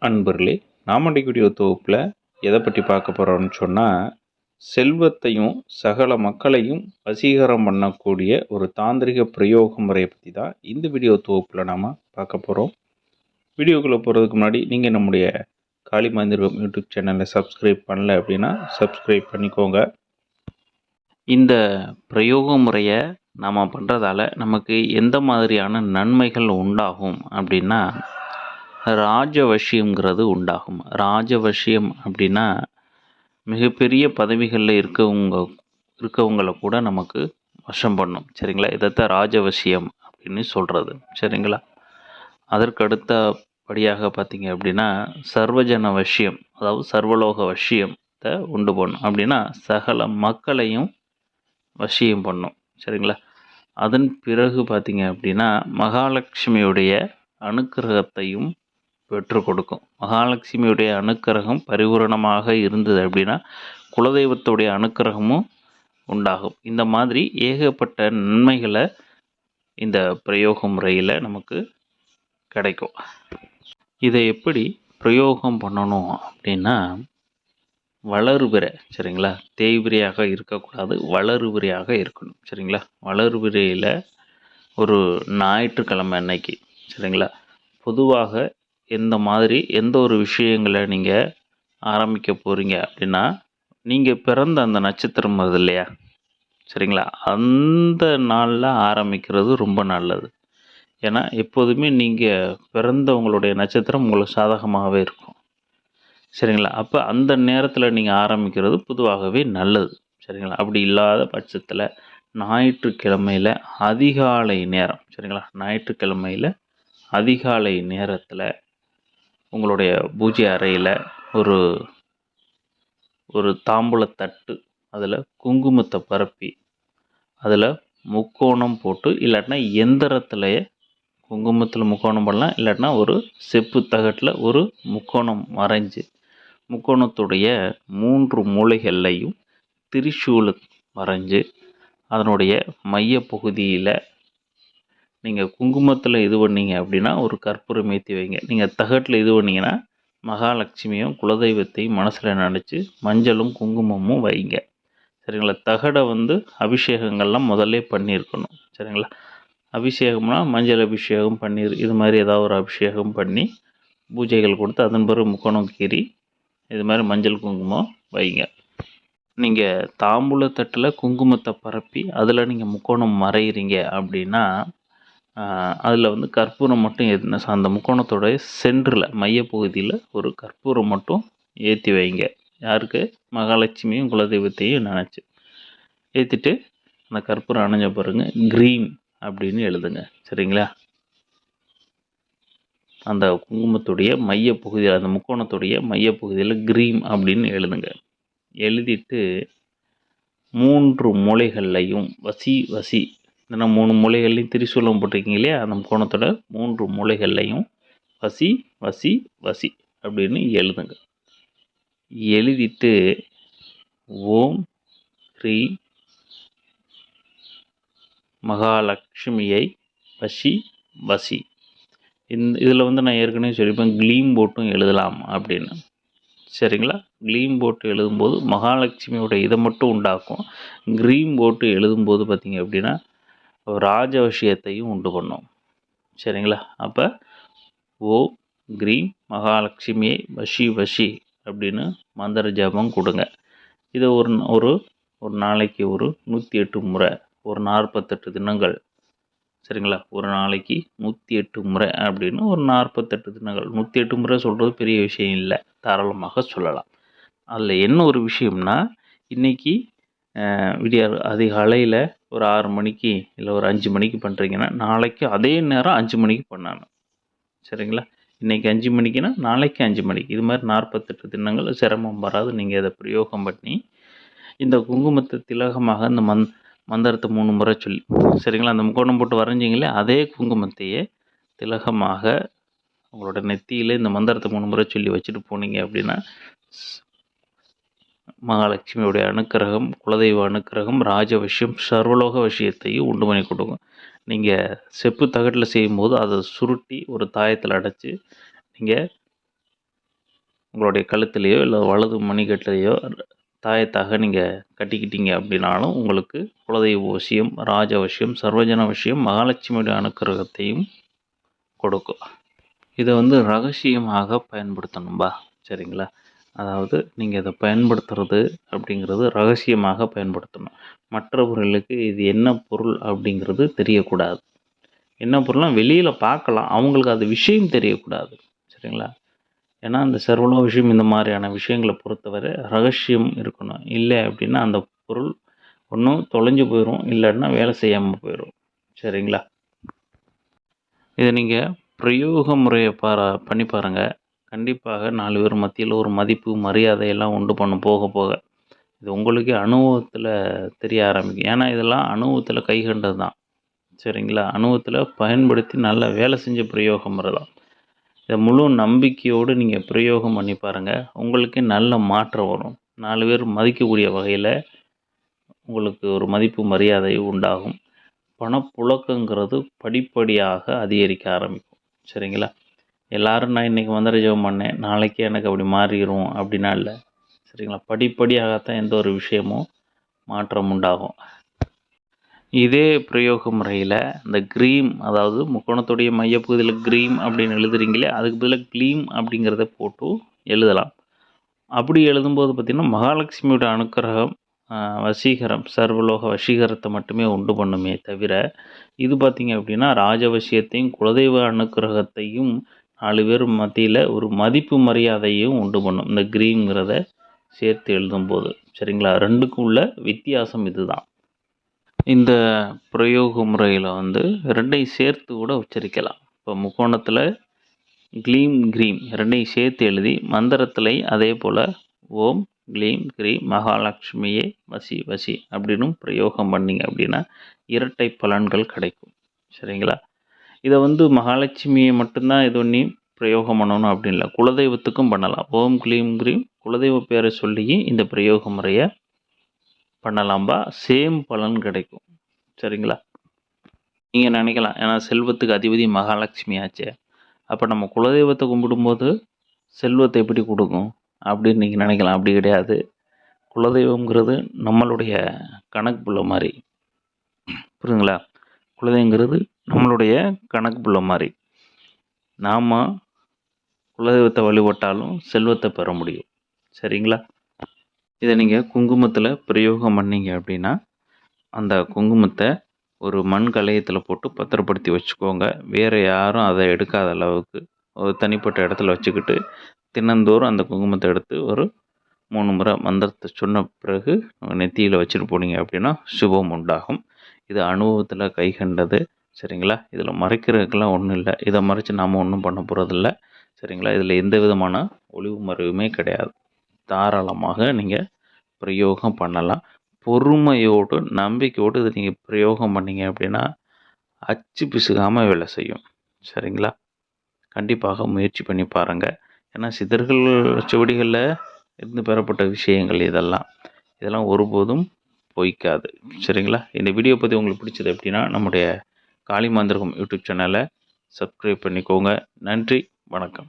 அன்பர்களே, நாம் அடிக்கக்கூடிய தொகுப்பில் எதை பற்றி பார்க்க போகிறோம்னு சொன்னால், செல்வத்தையும் சகல மக்களையும் வசீகரம் பண்ணக்கூடிய ஒரு தாந்திரிக பிரயோக முறையை பற்றி தான் இந்த வீடியோ தொகுப்பில் நாம் பார்க்க போகிறோம். வீடியோக்குள்ளே போகிறதுக்கு முன்னாடி நீங்கள் நம்முடைய காளி மந்திரம் யூடியூப் சேனலை சப்ஸ்கிரைப் பண்ணல அப்படின்னா சப்ஸ்கிரைப் பண்ணிக்கோங்க. இந்த பிரயோக முறையை நாம் பண்ணுறதால நமக்கு எந்த மாதிரியான நன்மைகள் உண்டாகும் அப்படின்னா, ராஜவசியம்ங்கிறது உண்டாகும். ராஜவசியம் அப்படின்னா மிகப்பெரிய பதவிகளில் இருக்கவங்கள கூட நமக்கு வசம் பண்ணும். சரிங்களா? இதைத்தான் ராஜவசியம் அப்படின்னு சொல்கிறது. சரிங்களா? அதற்கு அடுத்தபடியாக பார்த்தீங்க அப்படின்னா சர்வஜன வசியம், அதாவது சர்வலோக வசியத்தை உண்டு பண்ணும். அப்படின்னா சகல மக்களையும் வசியம் பண்ணும். சரிங்களா? அதன் பிறகு பார்த்தீங்க அப்படின்னா மகாலட்சுமியுடைய அனுக்கிரகத்தையும் பெற்று கொடுக்கும். மகாலட்சுமியுடைய அனுக்கிரகம் பரிபூரணமாக இருந்தது அப்படின்னா குலதெய்வத்துடைய அனுக்கிரகமும் உண்டாகும். இந்த மாதிரி ஏகப்பட்ட நன்மைகளை இந்த பிரயோக முறையில் நமக்கு கிடைக்கும். இதை எப்படி பிரயோகம் பண்ணணும் அப்படின்னா, வளர்பிறை, சரிங்களா, தேய்பிரையாக இருக்கக்கூடாது, வளர்பிறையாக இருக்கணும். சரிங்களா? வளர்பிறையில் ஒரு ஞாயிற்றுக்கிழமை அன்னைக்கு, சரிங்களா, பொதுவாக எந்த ஒரு விஷயங்களை நீங்கள் ஆரம்பிக்க போகிறீங்க அப்படின்னா, நீங்கள் பிறந்த அந்த நட்சத்திரம் வருது இல்லையா, சரிங்களா, அந்த நாளில் ஆரம்பிக்கிறது ரொம்ப நல்லது. ஏன்னா எப்போதுமே நீங்கள் பிறந்தவங்களுடைய நட்சத்திரம் உங்களுக்கு சாதகமாகவே இருக்கும். சரிங்களா? அப்போ அந்த நேரத்தில் நீங்கள் ஆரம்பிக்கிறது பொதுவாகவே நல்லது. சரிங்களா? அப்படி இல்லாத பட்சத்தில் ஞாயிற்றுக்கிழமையில் அதிகாலை நேரம், சரிங்களா, ஞாயிற்றுக்கிழமையில் அதிகாலை நேரத்தில் உங்களுடைய பூஜை அறையில் ஒரு தாம்பூலத்தட்டு, அதில் குங்குமத்தை பரப்பி, அதில் முக்கோணம் போட்டு, இல்லாட்டினா எந்திரத்துலையே குங்குமத்தில் முக்கோணம் பண்ணலாம், இல்லாட்டினா ஒரு செப்பு தகட்டில் ஒரு முக்கோணம் வரைஞ்சி, முக்கோணத்துடைய 3 மூலைகள்லையும் திரிசூலம் வரைஞ்சி, அதனுடைய மைய பகுதியில் நீங்கள் குங்குமத்தில் இது பண்ணீங்க அப்படின்னா ஒரு கற்பூரம் ஏற்றி வைங்க. நீங்கள் தகட்டில் இது பண்ணிங்கன்னா மகாலட்சுமியும் குலதெய்வத்தையும் மனசில் நினச்சி மஞ்சளும் குங்குமமும் வைங்க. சரிங்களா? தகடை அபிஷேகங்கள்லாம் முதல்ல பண்ணியிருக்கணும். சரிங்களா? அபிஷேகம்னா மஞ்சள் அபிஷேகம், பன்னீர், இது மாதிரி ஏதாவது ஒரு அபிஷேகம் பண்ணி பூஜைகள் கொடுத்து அதன் பிறகு முக்கோணம் கீறி இது மாதிரி மஞ்சள் குங்குமம் வைங்க. நீங்கள் தாம்பூலத்தட்டில் குங்குமத்தை பரப்பி அதில் நீங்கள் முக்கோணம் மறைகிறீங்க அப்படின்னா அதில் கற்பூரம் மட்டும் அந்த முக்கோணத்தோட சென்டரில் மையப்பகுதியில் ஒரு கற்பூரம் மட்டும் ஏற்றி வைங்க. யாருக்கு? மகாலட்சுமியும் குலதெய்வத்தையும் நினச்சி ஏற்றிட்டு அந்த கற்பூரம் அணைஞ்ச பாருங்க க்ரீம் அப்படின்னு எழுதுங்க. சரிங்களா? அந்த குங்குமத்துடைய மையப்பகுதியில், அந்த முக்கோணத்துடைய மையப்பகுதியில் க்ரீம் அப்படின்னு எழுதுங்க. எழுதிட்டு 3 மூலைகள்லையும் வசி ஏன்னா 3 மூலைகள்லையும் திரிசூலம் போட்டிருக்கீங்க இல்லையா, அந்த முக்கோணத்தோட 3 மூலைகள்லையும் வசி வசி வசி அப்படின்னு எழுதுங்க. எழுதிட்டு ஓம் ஸ்ரீ மகாலட்சுமியை வசி வசி, இதில் நான் ஏற்கனவே சொல்லிப்பேன் க்ளீம் போட்டும் எழுதலாம் அப்படின்னு. சரிங்களா? க்ளீம் போட்டு எழுதும்போது மகாலட்சுமியோட இதை மட்டும் உண்டாக்கும். க்ரீம் போட்டு எழுதும்போது பார்த்திங்க அப்படின்னா ராஜவசியத்தையும் உண்டு பண்ணும். சரிங்களா? அப்போ ஓம் க்ரீம் மகாலட்சுமியை வசி வசி அப்படின்னு மந்திர ஜபம் கொடுங்க. இதை ஒரு நாளைக்கு ஒரு 108 முறை, ஒரு 48 தினங்கள். சரிங்களா? ஒரு நாளைக்கு 108 முறை அப்படின்னு ஒரு 48 தினங்கள். 108 முறை சொல்கிறது பெரிய விஷயம் இல்லை, தாராளமாக சொல்லலாம். அதில் என்ன ஒரு விஷயம்னா, இன்றைக்கி அதிகாலையில் ஒரு 6 மணிக்கு இல்லை ஒரு 5 மணிக்கு பண்ணுறீங்கன்னா நாளைக்கு அதே நேரம் 5 மணிக்கு பண்ணணும். சரிங்களா? இன்றைக்கி 5 மணிக்குன்னா நாளைக்கு 5 மணிக்கு. இது மாதிரி 48 தினங்கள் சிரமம் வராது. நீங்கள் அதை பிரயோகம் பண்ணி இந்த குங்குமத்தை திலகமாக இந்த மந்திரத்தை 3 முறை சொல்லி, சரிங்களா, அந்த முக்கோணம் போட்டு வரைஞ்சிங்களே அதே குங்குமத்தையே திலகமாக உங்களோட நெத்தியில் இந்த மந்திரத்தை 3 முறை சொல்லி வச்சுட்டு போனீங்க அப்படின்னா மகாலட்சுமியுடைய அனுக்கிரகம், குலதெய்வ அனுக்கிரகம், ராஜவசியம், சர்வலோக விஷயத்தையும் உண்டு பண்ணி கொடுக்கும். நீங்கள் செப்பு தகட்டில் செய்யும்போது அதை சுருட்டி ஒரு தாயத்தில் அடைச்சி நீங்கள் உங்களுடைய கழுத்துலேயோ இல்லை வலது மணிக்கட்டுலையோ தாயத்தாக நீங்கள் கட்டிக்கிட்டீங்க அப்படின்னாலும் உங்களுக்கு குலதெய்வ வசியம், ராஜ வசியம், சர்வஜன வசியம், மகாலட்சுமியுடைய அனுக்கிரகத்தையும் கொடுக்கும். இதை வந்து ரகசியமாக பயன்படுத்தணும்பா. சரிங்களா? அதாவது நீங்கள் இதை பயன்படுத்துறது அப்படிங்கிறது ரகசியமாக பயன்படுத்தணும். மற்றவர்களுக்கு இது என்ன பொருள் அப்படிங்கிறது தெரியக்கூடாது. என்ன பொருள்னா வெளியில் பார்க்கலாம், அவங்களுக்கு அது விஷயம் தெரியக்கூடாது. சரிங்களா? ஏன்னா அந்த சர்வலோக விஷயம் இந்த மாதிரியான விஷயங்களை பொறுத்தவரை ரகசியம் இருக்கணும். இல்லை அப்படின்னா அந்த பொருள் ஒன்றும் தொலைஞ்சு போயிடும், இல்லைன்னா வேலை செய்யாமல் போயிடும். சரிங்களா? இதை நீங்கள் பிரயோக முறையை பண்ணி பாருங்கள். கண்டிப்பாக 4 பேர் மத்தியில் ஒரு மதிப்பு, மரியாதையெல்லாம் உண்டு பண்ணும் போக போக. இது உங்களுக்கே அனுபவத்தில் தெரிய ஆரம்பிக்கும். ஏன்னா இதெல்லாம் அனுபவத்தில் கைகண்டது தான். சரிங்களா? அனுபவத்தில் பயன்படுத்தி நல்லா வேலை செஞ்ச பிரயோக முறை தான். இதை முழு நம்பிக்கையோடு நீங்கள் பிரயோகம் பண்ணி பாருங்கள். உங்களுக்கே நல்ல மாற்றம் வரும். 4 பேர் மதிக்கக்கூடிய வகையில் உங்களுக்கு ஒரு மதிப்பு, மரியாதை உண்டாகும். பணப்புழக்கங்கிறது படிப்படியாக அதிகரிக்க ஆரம்பிக்கும். சரிங்களா? எல்லாரும் நான் இன்றைக்கி மந்திர ஜெபம் பண்ணேன், நாளைக்கே எனக்கு அப்படி மாறிடும் அப்படின்னா இல்லை. சரிங்களா? படிப்படியாகத்தான் எந்த ஒரு விஷயமும் மாற்றம் உண்டாகும். இதே பிரயோக முறையில் இந்த க்ரீம், அதாவது முக்கோணத்துடைய மையப்பகுதியில் க்ரீம் அப்படின்னு எழுதுறீங்களே, அதுக்கு பதிலாக க்ளீம் அப்படிங்கிறத போட்டு எழுதலாம். அப்படி எழுதும்போது பார்த்திங்கன்னா மகாலட்சுமியோட அனுக்கிரகம், வசீகரம், சர்வலோக வசீகரத்தை மட்டுமே உண்டு பண்ணுமே தவிர, இது பார்த்திங்க அப்படின்னா ராஜவசியத்தையும் குலதெய்வ அனுக்கிரகத்தையும் 4 பேர் மத்தியில் ஒரு மதிப்பு மரியாதையும் உண்டு பண்ணும் இந்த க்ரீம்ங்கிறத சேர்த்து எழுதும்போது. சரிங்களா? ரெண்டுக்கும் உள்ள வித்தியாசம் இதுதான். இந்த பிரயோக முறையில் வந்து ரெண்டையும் சேர்த்து கூட உச்சரிக்கலாம். இப்போ முக்கோணத்தில் க்ளீம், க்ரீம் ரெண்டையும் சேர்த்து எழுதி மந்திரத்தில் அதே போல் ஓம் க்ளீம் க்ரீம் மகாலட்சுமியே வசி வசி அப்படின்னு பிரயோகம் பண்ணிங்க அப்படின்னா இரட்டை பலன்கள் கிடைக்கும். சரிங்களா? இதை வந்து மகாலட்சுமியை மட்டும்தான் இது பண்ணி பிரயோகம் பண்ணணும் அப்படின்னு இல்லை, குலதெய்வத்துக்கும் பண்ணலாம். ஓம் க்ளீம் க்ரீம் குலதெய்வ பேரை சொல்லி இந்த பிரயோக முறையை பண்ணலாம்பா. சேம் பலன் கிடைக்கும். சரிங்களா? நீங்கள் நினைக்கலாம், ஏன்னா செல்வத்துக்கு அதிபதி மகாலட்சுமி ஆச்சே, அப்போ நம்ம குலதெய்வத்தை கும்பிடும்போது செல்வத்தை எப்படி கொடுக்கும் அப்படின்னு நீங்கள் நினைக்கலாம். அப்படி கிடையாது. குலதெய்வங்கிறது நம்மளுடைய கணக்கு புள்ள மாதிரி. புரியுதுங்களா? குலதெய்வங்கிறது நம்மளுடைய கணக்கு புள்ள மாதிரி. நாம் குலதெய்வத்தை வழிபட்டாலும் செல்வத்தை பெற முடியும். சரிங்களா? இதை நீங்கள் குங்குமத்தில் பிரயோகம் பண்ணீங்க அப்படின்னா அந்த குங்குமத்தை ஒரு மண் கலையத்தில் போட்டு பத்திரப்படுத்தி வச்சுக்கோங்க. வேறு யாரும் அதை எடுக்காத அளவுக்கு ஒரு தனிப்பட்ட இடத்துல வச்சுக்கிட்டு தினந்தோறும் அந்த குங்குமத்தை எடுத்து ஒரு 3 முறை மந்திரத்தை சொன்ன பிறகு நெத்தியில் வச்சுட்டு போனீங்க அப்படின்னா சுபம் உண்டாகும். இது அனுபவத்தில் கைகண்டது. சரிங்களா? இதில் மறைக்கிறதுக்கெல்லாம் ஒன்றும் இல்லை. இதை மறைச்சி நாம் ஒன்றும் பண்ண போகிறதில்ல. சரிங்களா? இதில் எந்த விதமான ஒளிவு மறைவுமே கிடையாது. தாராளமாக நீங்கள் பிரயோகம் பண்ணலாம். பொறுமையோடு நம்பிக்கையோடு இதை நீங்கள் பிரயோகம் பண்ணீங்க அப்படின்னா அச்சு பிசுகாமல் வேலை செய்யும். சரிங்களா? கண்டிப்பாக முயற்சி பண்ணி பாருங்கள். ஏன்னா சித்தர்கள் சுவடிகளில் இருந்து பெறப்பட்ட விஷயங்கள் இதெல்லாம் ஒருபோதும் பொய்க்காது. சரிங்களா? இந்த வீடியோ பற்றி உங்களுக்கு பிடிச்சது அப்படின்னா நம்முடைய காளி மாந்திரகம் யூடியூப் சேனலை சப்ஸ்கிரைப் பண்ணிக்கோங்க. நன்றி, வணக்கம்.